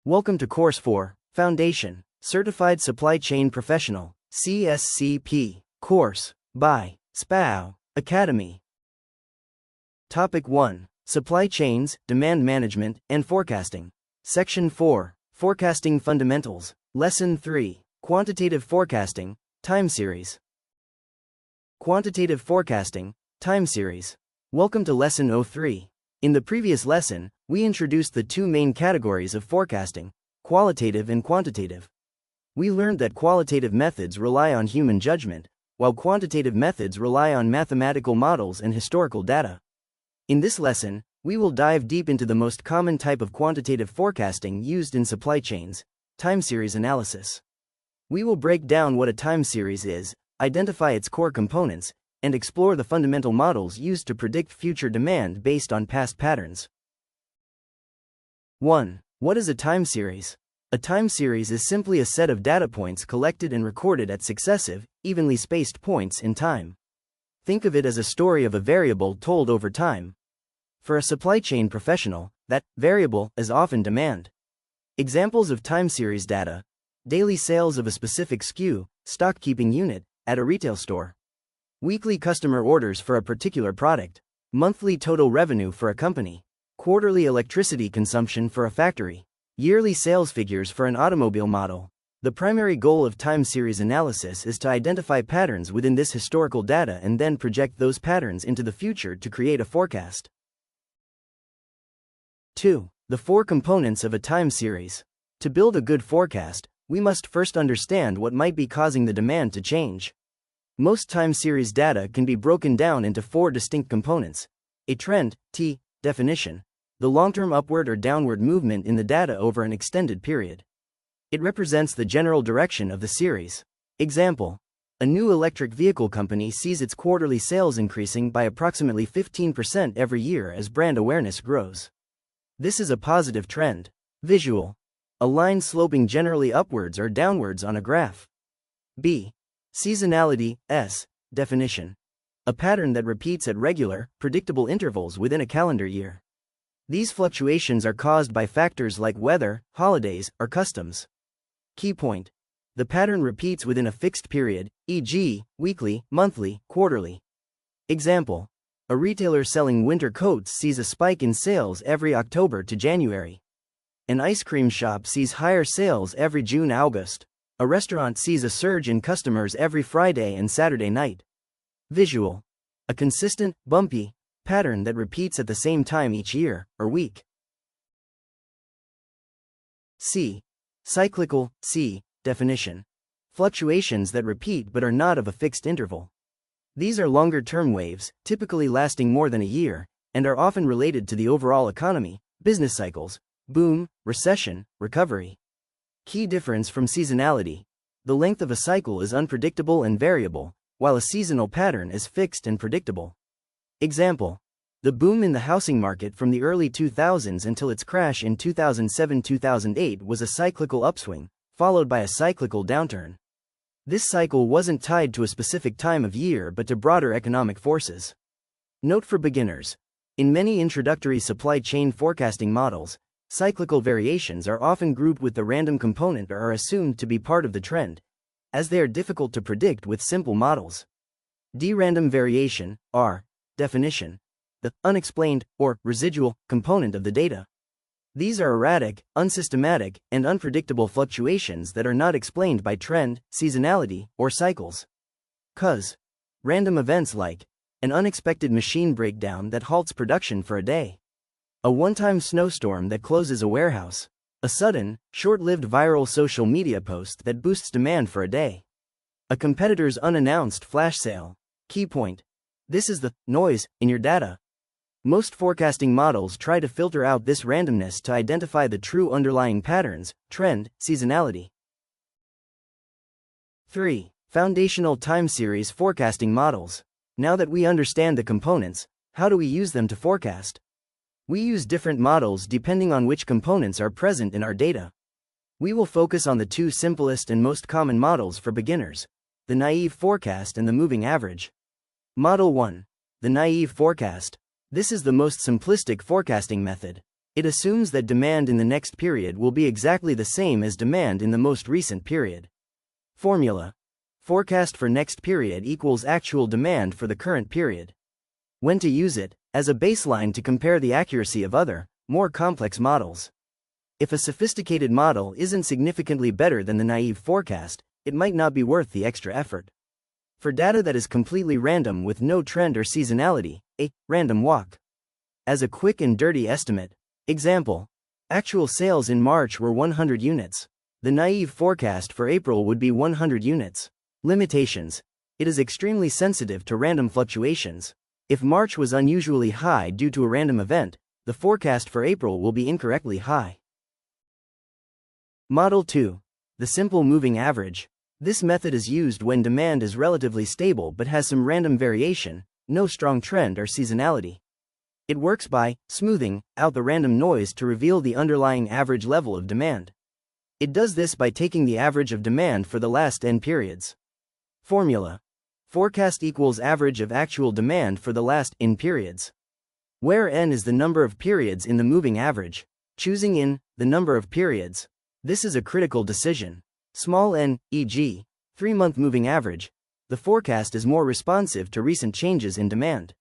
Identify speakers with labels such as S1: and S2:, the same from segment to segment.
S1: Welcome to Course 4, Foundation, Certified Supply Chain Professional, CSCP, course, by SPAO Academy. Topic 1, Supply Chains, Demand Management, and Forecasting. Section 4, Forecasting Fundamentals, Lesson 3, Quantitative Forecasting, Time Series. Quantitative Forecasting, Time Series. Welcome to Lesson 03. In the previous lesson, we introduced the two main categories of forecasting, qualitative and quantitative. We learned that qualitative methods rely on human judgment, while quantitative methods rely on mathematical models and historical data. In this lesson, we will dive deep into the most common type of quantitative forecasting used in supply chains, time series analysis. We will break down what a time series is, identify its core components, and explore the fundamental models used to predict future demand based on past patterns. 1. What is a time series? A time series is simply a set of data points collected and recorded at successive, evenly spaced points in time. Think of it as a story of a variable told over time. For a supply chain professional, that variable is often demand. Examples of time series data: daily sales of a specific SKU, stock keeping unit, at a retail store. Weekly customer orders for a particular product. Monthly total revenue for a company. Quarterly electricity consumption for a factory. Yearly sales figures for an automobile model. The primary goal of time series analysis is to identify patterns within this historical data and then project those patterns into the future to create a forecast. 2. The four components of a time series. To build a good forecast, we must first understand what might be causing the demand to change. Most time series data can be broken down into four distinct components: a trend, T, definition, the long-term upward or downward movement in the data over an extended period. It represents the general direction of the series. Example: a new electric vehicle company sees its quarterly sales increasing by approximately 15% every year as brand awareness grows. This is a positive trend. Visual: a line sloping generally upwards or downwards on a graph. B. Seasonality, S, definition, a pattern that repeats at regular, predictable intervals within a calendar year. These fluctuations are caused by factors like weather, holidays, or customs. Key point: the pattern repeats within a fixed period, e.g., weekly, monthly, quarterly. Example: a retailer selling winter coats sees a spike in sales every October to January. An ice cream shop sees higher sales every June-August. A restaurant sees a surge in customers every Friday and Saturday night. Visual: a consistent, bumpy pattern that repeats at the same time each year or week. C. Cyclical, C, definition, fluctuations that repeat but are not of a fixed interval. These are longer-term waves, typically lasting more than a year, and are often related to the overall economy, business cycles, boom, recession, recovery. Key difference from seasonality: the length of a cycle is unpredictable and variable, while a seasonal pattern is fixed and predictable. Example: the boom in the housing market from the early 2000s until its crash in 2007-2008 was a cyclical upswing, followed by a cyclical downturn. This cycle wasn't tied to a specific time of year but to broader economic forces. Note for beginners: in many introductory supply chain forecasting models, cyclical variations are often grouped with the random component or are assumed to be part of the trend, as they are difficult to predict with simple models. D-random variation, R, definition, the unexplained or residual component of the data. These are erratic, unsystematic, and unpredictable fluctuations that are not explained by trend, seasonality, or cycles. Cause, random events like an unexpected machine breakdown that halts production for a day. A one-time snowstorm that closes a warehouse. A sudden, short-lived viral social media post that boosts demand for a day. A competitor's unannounced flash sale. Key point: this is the noise in your data. Most forecasting models try to filter out this randomness to identify the true underlying patterns, trend, seasonality. 3. Foundational time series forecasting models. Now that we understand the components, how do we use them to forecast? We use different models depending on which components are present in our data. We will focus on the two simplest and most common models for beginners: the naive forecast and the moving average. Model 1. The naive forecast. This is the most simplistic forecasting method. It assumes that demand in the next period will be exactly the same as demand in the most recent period. Formula: forecast for next period equals actual demand for the current period. When to use it: as a baseline to compare the accuracy of other, more complex models. If a sophisticated model isn't significantly better than the naive forecast, it might not be worth the extra effort. For data that is completely random with no trend or seasonality, a random walk. As a quick and dirty estimate. Example: actual sales in March were 100 units. The naive forecast for April would be 100 units. Limitations: it is extremely sensitive to random fluctuations. If March was unusually high due to a random event, the forecast for April will be incorrectly high. Model 2. The simple moving average. This method is used when demand is relatively stable but has some random variation, no strong trend or seasonality. It works by smoothing out the random noise to reveal the underlying average level of demand. It does this by taking the average of demand for the last n periods. Formula: forecast equals average of actual demand for the last n periods, where n is the number of periods in the moving average. Choosing in the number of periods. This is a critical decision. Small n, e.g., 3-month moving average, the forecast is more responsive to recent changes in demand.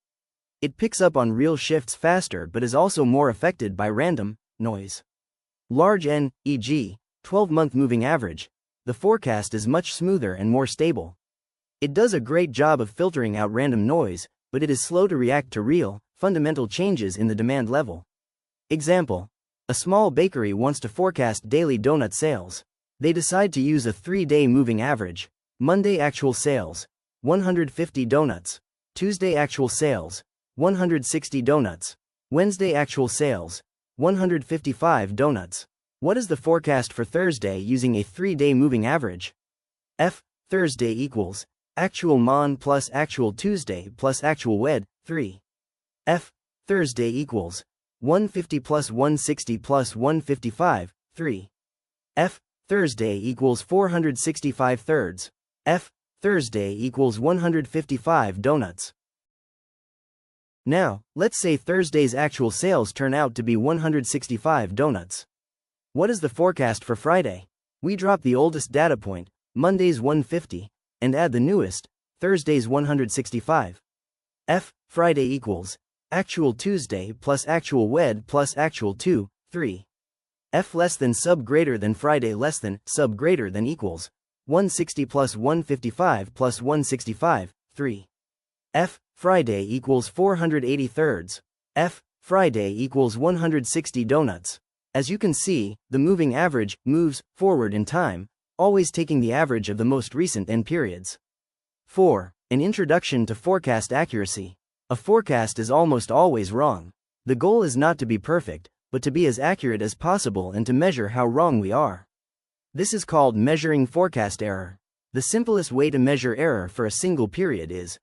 S1: It picks up on real shifts faster but is also more affected by random noise. Large n, e.g., 12-month moving average, the forecast is much smoother and more stable. It does a great job of filtering out random noise, but it is slow to react to real, fundamental changes in the demand level. Example: a small bakery wants to forecast daily donut sales. They decide to use a 3-day moving average. Monday actual sales, 150 donuts. Tuesday actual sales, 160 donuts. Wednesday actual sales, 155 donuts. What is the forecast for Thursday using a 3-day moving average? F. Thursday equals actual Mon plus actual Tuesday plus actual Wed, 3. F. Thursday equals 150 plus 160 plus 155, 3. F. Thursday equals 465 thirds. F. Thursday equals 155 donuts. Now, let's say Thursday's actual sales turn out to be 165 donuts. What is the forecast for Friday? We drop the oldest data point, Monday's 150, and add the newest, Thursday's 165. F. Friday equals actual Tuesday plus actual Wed plus actual 2, 3. F less than sub greater than Friday less than sub greater than equals 160 plus 155 plus 165, 3. F. Friday equals 480 thirds. F. Friday equals 160 donuts. As you can see, the moving average moves forward in time, always taking the average of the most recent n periods. 4. An introduction to forecast accuracy. A forecast is almost always wrong. The goal is not to be perfect, but to be as accurate as possible and to measure how wrong we are. This is called measuring forecast error. The simplest way to measure error for a single period is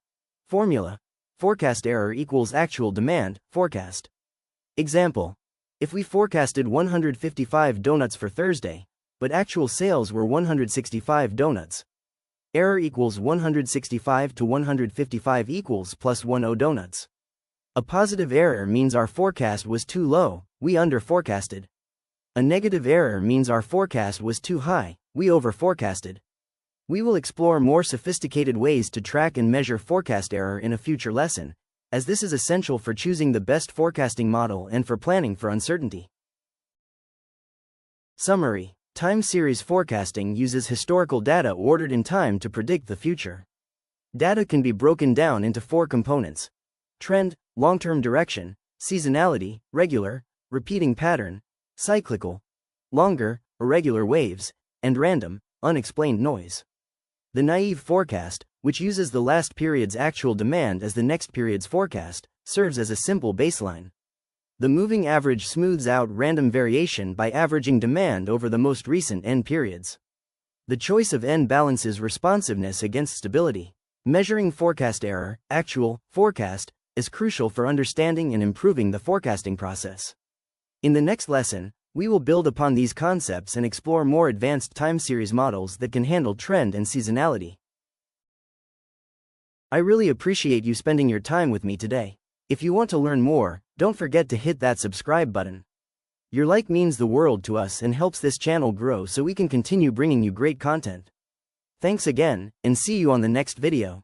S1: formula: forecast error equals actual demand, forecast. Example: if we forecasted 155 donuts for Thursday, but actual sales were 165 donuts, error equals 165 to 155 equals plus 10 donuts. A positive error means our forecast was too low, we under-forecasted. A negative error means our forecast was too high, we over-forecasted. We will explore more sophisticated ways to track and measure forecast error in a future lesson, as this is essential for choosing the best forecasting model and for planning for uncertainty. Summary: time series forecasting uses historical data ordered in time to predict the future. Data can be broken down into 4 components: trend, long-term direction, seasonality, regular, repeating pattern, cyclical, longer, irregular waves, and random, unexplained noise. The naive forecast, which uses the last period's actual demand as the next period's forecast, serves as a simple baseline. The moving average smooths out random variation by averaging demand over the most recent n periods. The choice of n balances responsiveness against stability. Measuring forecast error, actual, forecast, is crucial for understanding and improving the forecasting process. In the next lesson, we will build upon these concepts and explore more advanced time series models that can handle trend and seasonality. I really appreciate you spending your time with me today. If you want to learn more, don't forget to hit that subscribe button. Your like means the world to us and helps this channel grow so we can continue bringing you great content. Thanks again, and see you on the next video.